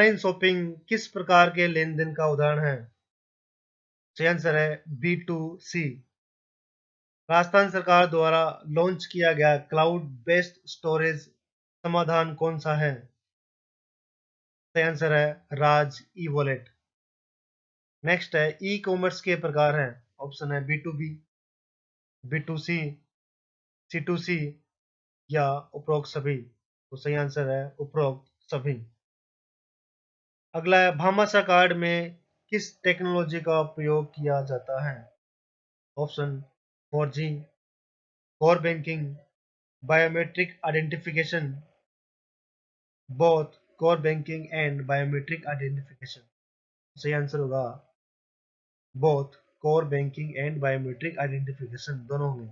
Online shopping किस प्रकार के लेन देन का उदाहरण है? सही आंसर है B2C। राजस्थान सरकार द्वारा लॉन्च किया गया क्लाउड बेस्ड स्टोरेज समाधान कौन सा है? सही आंसर है राज ई वॉलेट। नेक्स्ट है ई कॉमर्स के प्रकार हैं। ऑप्शन है B2B, B2C, C2C या उपरोक्त सभी। तो सही आंसर है उपरोक्त सभी। अगला है भामाशाह कार्ड में किस टेक्नोलॉजी का उपयोग किया जाता है? Option 4G, core banking, biometric identification, both core banking and biometric identification. सही आंसर होगा both core banking and biometric identification, दोनों होंगे।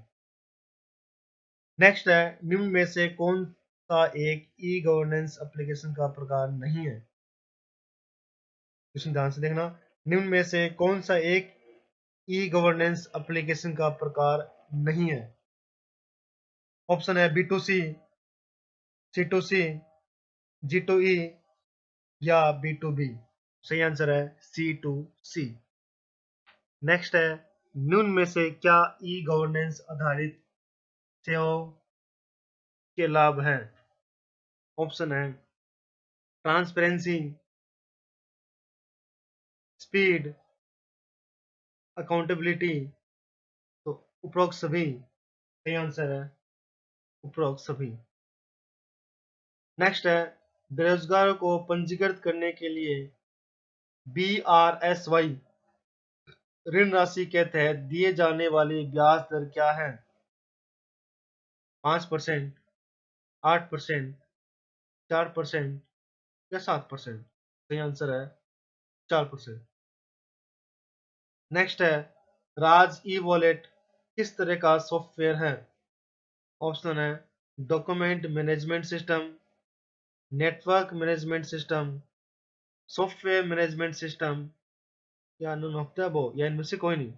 नेक्स्ट है निम्न में से कौन सा एक ई गवर्नेंस एप्लीकेशन का प्रकार नहीं है? क्वेश्चन ध्यान से देखना। निम्न में से कौन सा एक ई गवर्नेंस एप्लीकेशन का प्रकार नहीं है? ऑप्शन है B2C, C2C, G2E या B2B। सही आंसर है C2C। नेक्स्ट है निम्न में से क्या ई गवर्नेंस आधारित सेवाओं के लाभ हैं? ऑप्शन है ट्रांसपेरेंसी, स्पीड, अकाउंटेबिलिटी। तो उपरोक्त सभी। सही आंसर है उपरोक्त सभी। नेक्स्ट है बेरोजगारों को पंजीकृत करने के लिए BRSY ऋण राशि के तहत दिए जाने वाली ब्याज दर क्या है? 5%, 8%, 4% या 7%। सही आंसर है 4%। नेक्स्ट है राज ई वॉलेट किस तरह का सॉफ्टवेयर है? ऑप्शन है document management system, network management system, software management system या नन ऑफ द अबव या इनमें से कोई नहीं।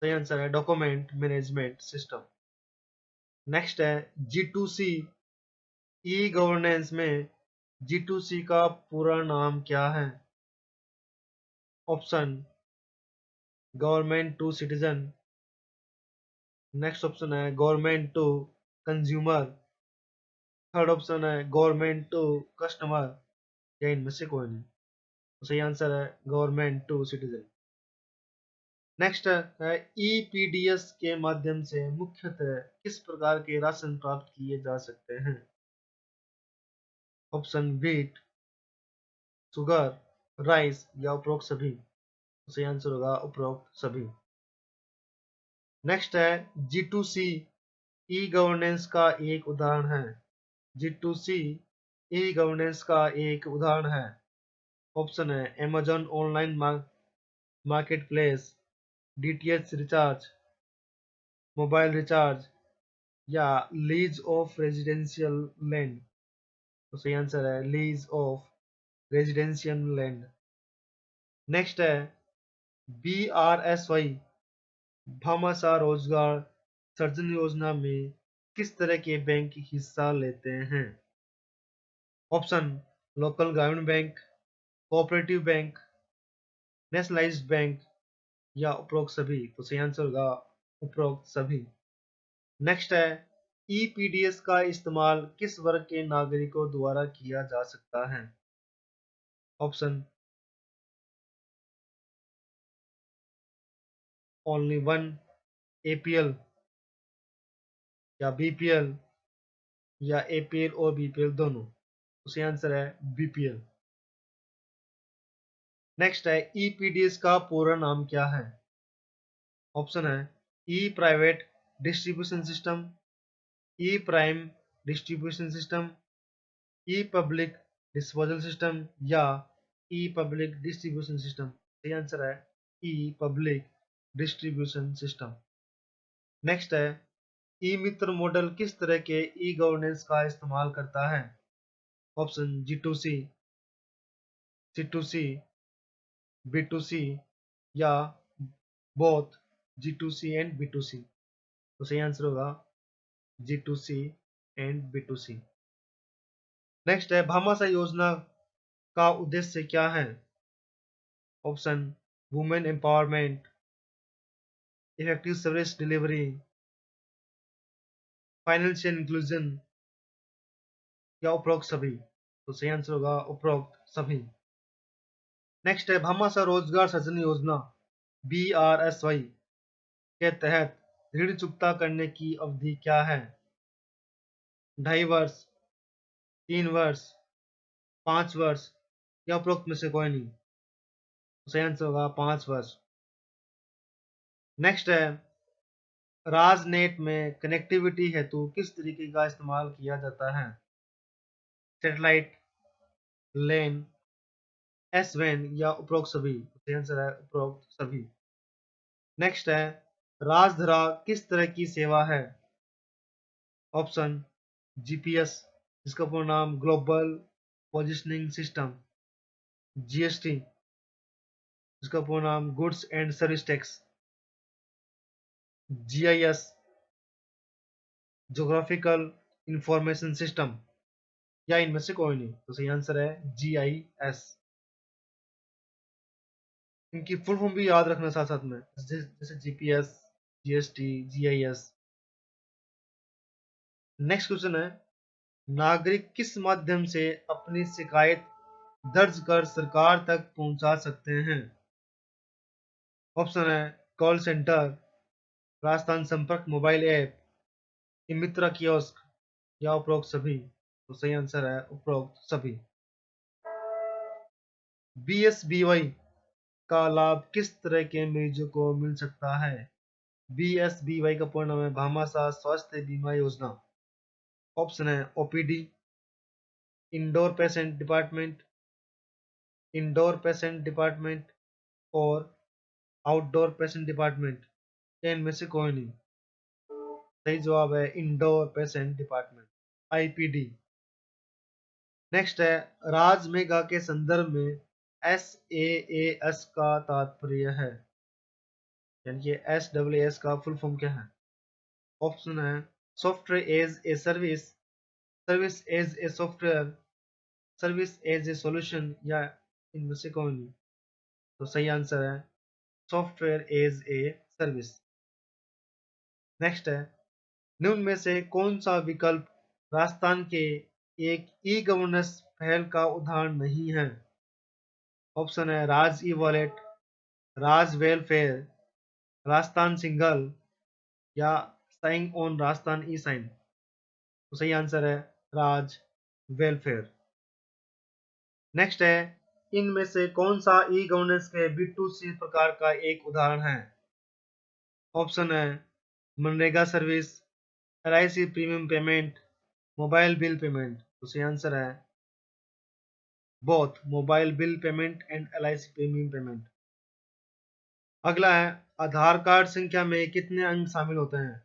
सही आंसर है डॉक्यूमेंट मैनेजमेंट सिस्टम। नेक्स्ट है G2C ई गवर्नेंस में G2C का पूरा नाम क्या है? Option government to citizen, next option है government to consumer, third option है गवर्नमेंट टू कस्टमर या इनमें से कोई नहीं। तो सही आंसर है गवर्नमेंट टू सिटीजन। नेक्स्ट है EPDS के माध्यम से मुख्यतः किस प्रकार के राशन प्राप्त किए जा सकते हैं? ऑप्शन व्हीट, शुगर, राइस या उपरोक्त सभी। तो सही आंसर होगा उपरोक्त सभी। नेक्स्ट है G2C ई गवर्नेंस का एक उदाहरण है। G2C ई गवर्नेंस का एक उदाहरण है। ऑप्शन है Amazon online market place, DTH recharge, mobile recharge या लीज ऑफ रेजिडेंशियल लैंड। तो सही आंसर है lease of residential land. Next है BRSY भामाशाह रोजगार सृजन योजना में किस तरह के बैंक हिस्सा लेते हैं? ऑप्शन लोकल ग्रामीण bank, cooperative bank, nationalised bank या उपरोक्त सभी। तो सही आंसर होगा उपरोक्त सभी। नेक्स्ट है EPDS का इस्तेमाल किस वर्ग के नागरिकों द्वारा किया जा सकता है? ऑप्शन ओनली वन, APL या BPL या APL और BPL दोनों। तो सही आंसर है BPL। नेक्स्ट है EPDS का पूरा नाम क्या है? ऑप्शन है ई प्राइवेट डिस्ट्रीब्यूशन सिस्टम, ई प्राइम डिस्ट्रीब्यूशन सिस्टम, ई पब्लिक डिस्पोजल सिस्टम या ई पब्लिक डिस्ट्रीब्यूशन सिस्टम। सही आंसर है ई पब्लिक डिस्ट्रीब्यूशन सिस्टम। नेक्स्ट है ई मित्र मॉडल किस तरह के ई गवर्नेंस का इस्तेमाल करता है? ऑप्शन G2C, C2C, B2C या बोथ G2C एंड B2C। तो सही आंसर होगा G2C एंड B2C। नेक्स्ट है भामाशाह योजना का उद्देश्य क्या है? Option women empowerment, effective service delivery, financial inclusion या उपरोक्त सभी। तो सही आंसर होगा उपरोक्त सभी। नेक्स्ट है भामाशाह रोजगार सृजन योजना BRSY के तहत ऋण चुकता करने की अवधि क्या है? 2.5 वर्ष, 3 वर्ष, 5 वर्ष या उपरोक्त में से कोई नहीं। तो सही आंसर होगा 5 वर्ष। नेक्स्ट है राजनेट में कनेक्टिविटी हेतु किस तरीके का इस्तेमाल किया जाता है? सैटेलाइट, लेन, SWAN या उपरोक्त सभी। तो सही आंसर है उपरोक्त सभी। नेक्स्ट है राजधरा किस तरह की सेवा है? ऑप्शन GPS, जिसका पूरा नाम ग्लोबल पोजिशनिंग सिस्टम, GST, जिसका पूरा नाम goods and service tax, GIS, geographical information system या इनमें से कोई नहीं। तो सही आंसर है GIS। इनकी फुल फॉर्म भी याद रखना साथ साथ में, जैसे GPS, GST, GIS। Next question है नागरिक किस माध्यम से अपनी शिकायत दर्ज कर सरकार तक पहुंचा सकते हैं? ऑप्शन है कॉल सेंटर, राजस्थान संपर्क मोबाइल ऐप, मित्रा कियोस्क या उपरोक्त सभी। तो सही आंसर है उपरोक्त सभी। BSBY का लाभ किस तरह के मरीजों को मिल सकता है? BSBY का पूर्ण नाम है भामाशाह स्वास्थ्य बीमा योजना। ऑप्शन है OPD, इंडोर पेशेंट डिपार्टमेंट और आउटडोर पेशेंट डिपार्टमेंट, इनमें से कोई नहीं। सही जवाब है indoor patient department, IPD। Next है राज मेगा के संदर्भ में SaaS का तात्पर्य है, यानी कि SaaS का फुल फॉर्म क्या है? ऑप्शन है software as a service, service as a software, service as a solution या इनमें से कोई नहीं। तो सही आंसर है software as a service. Next है निम्न में से कौन सा विकल्प राजस्थान के एक ई गवर्नेंस पहल का उदाहरण नहीं है? ऑप्शन है Raj e wallet, Raj welfare, Rajasthan single या sign on Rajasthan e sign. तो सही आंसर है राज वेलफेयर। नेक्स्ट है इनमें से कौन सा ई गवर्नेंस के B2C प्रकार का एक उदाहरण है? ऑप्शन है MNREGA service, LIC premium payment, mobile bill payment. तो सही आंसर है both mobile bill payment and LIC premium payment. अगला है आधार कार्ड संख्या में कितने अंक शामिल होते हैं?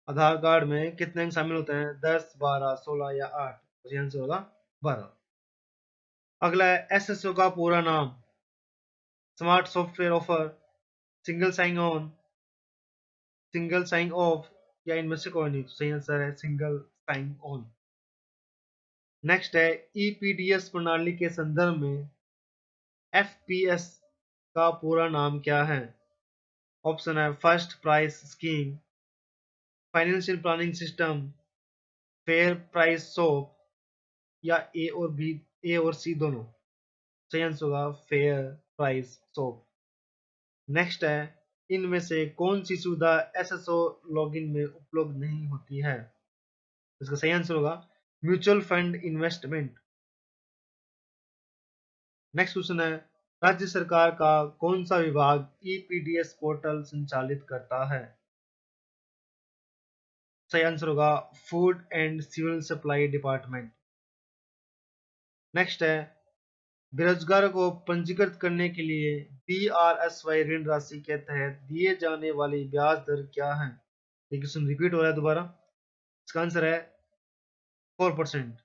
आधार कार्ड में कितने अंक शामिल होते हैं? 10, 12, 16 या 8। तो सही आंसर होगा 12। अगला है SSO का पूरा नाम, smart software offer, single sign on, single sign off या इनमें से कोई नहीं। तो सही आंसर है सिंगल साइन ऑन। नेक्स्ट है EPDS प्रणाली के संदर्भ में FPS का पूरा नाम क्या है? ऑप्शन है first price scheme, financial planning system, fair price shop या ए और सी दोनों। सही आंसर होगा फेयर प्राइस शॉप। नेक्स्ट है इनमें से कौन सी सुविधा SSO लॉगिन में उपलब्ध नहीं होती है? इसका सही आंसर होगा mutual fund investment. Next question है राज्य सरकार का कौन सा विभाग EPDS पोर्टल संचालित करता है? सही आंसर होगा food and civil supply department. Next है बेरोजगारों को पंजीकृत करने के लिए BRSY ऋण राशि के तहत दिए जाने वाली ब्याज दर क्या है? ये क्वेश्चन रिपीट हो रहा है दोबारा। इसका आंसर है 4%।